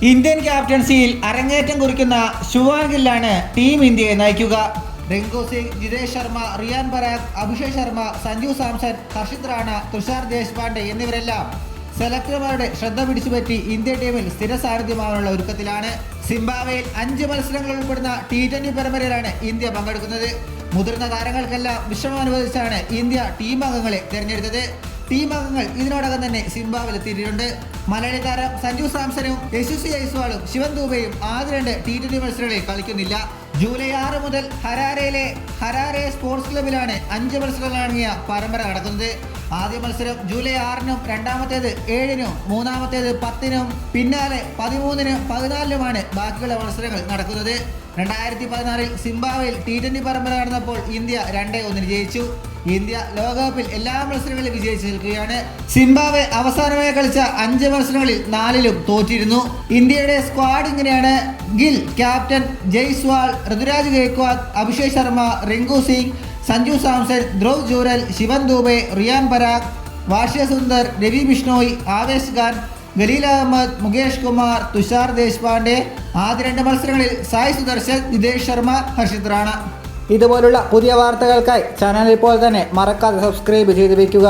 Indian ക്യാപ്റ്റൻസിയിൽ അരങ്ങേറ്റം കുറിക്കുന്ന ശുഭാൻ ഗില്ലാണ് team ഇന്ത്യയെ നയിക്കുക. റിങ്കു സിംഗ്, ജിതേഷ് ശർമ്മ, റിയാൻ പരാഗ്, അഭിഷേക് ശർമ്മ, സഞ്ജു സാംസൺ, ഹർഷിത് റാണ, തുഷാർ ദേശ്പാണ്ഡെ എന്നിവരെല്ലാം സെലക്ടർമാരുടെ ശ്രദ്ധ പിടിച്ചുപറ്റി ഇന്ത്യൻ ടീമിൽ സ്ഥിര സാന്നിധ്യമാകാനുള്ള ഒരുക്കത്തിലാണ്. സിംബാബ്വേയിൽ 5 മത്സരങ്ങൾ ഉൾപ്പെടുന്ന T20 പരമ്പരയിലാണ് ഇന്ത്യ പങ്കെടുക്കുന്നത്. മുതിർന്ന താരങ്ങൾക്കെല്ലാം വിശ്രമം അനുവദിച്ചാണ് ഇന്ത്യ ടീം അംഗങ്ങളെ തിരഞ്ഞെടുത്തത്. ടീം അംഗങ്ങൾ ഇതിനോടകം തന്നെ സിംബാബ്വേയിൽ എത്തിയിട്ടുണ്ട്. മലയാളി താരം സഞ്ജു സാംസണും യശസ്വി ജയ്സ്വാളും ശിവൻ ദൂബെയും ആദ്യ 2 T20 മത്സരങ്ങളിൽ കളിക്കുന്നില്ല. ജൂലൈ 6 മുതൽ ഹരാരെ സ്പോർട്സ് ക്ലബിലാണ് 5 മത്സരങ്ങളടങ്ങിയ പരമ്പര നടക്കുന്നത്. ആദ്യ മത്സരം ജൂലൈ 6-നും, രണ്ടാമത്തേത് 7-നും, മൂന്നാമത്തേത് 10-നും, പിന്നാലെ 13-നും 14-നുമാണ് ബാക്കിയുള്ള മത്സരങ്ങൾ നടക്കുന്നത്. 2016-ൽ സിംബാബ്വേയിൽ T20 പരമ്പര നടന്നപ്പോൾ ഇന്ത്യ 2-1 ജയിച്ചു. ഇന്ത്യ ലോകകപ്പിൽ എല്ലാ മത്സരങ്ങളിലും വിജയിച്ചു നിൽക്കുകയാണ്. സിംബാബ്വെ അവസാനമായി കളിച്ച 5 മത്സരങ്ങളിൽ 4-ലും തോറ്റിരുന്നു. ഇന്ത്യയുടെ സ്ക്വാഡ് ഇങ്ങനെയാണ്: ഗിൽ ക്യാപ്റ്റൻ, ജയ്സ്വാൾ, ഋതുരാജ് ഗേക്വാദ്, അഭിഷേക് ശർമ്മ, റിങ്കു സിംഗ്, സഞ്ജു സാംസൺ, ധ്രുവ് ജൂറൽ, ശിവൻ ദൂബെ, റിയാൻ പരാഗ്, വാഷ്യ സുന്ദർ, രവി ബിഷ്ണോയ്, ആവേശ് ഖാൻ, ഖലീൽ അഹമ്മദ്, മുകേഷ് കുമാർ, തുഷാർ ദേശ്പാണ്ഡെ. ആദ്യ 2 മത്സരങ്ങളിൽ സായ് സുദർശൻ, ജിതേഷ് ശർമ്മ, ഹർഷിത് റാണ. ഇതുപോലുള്ള പുതിയ വാർത്തകൾക്കായി ചാനൽ ഇപ്പോൾ തന്നെ മറക്കാതെ സബ്സ്ക്രൈബ് ചെയ്ത് വയ്ക്കുക.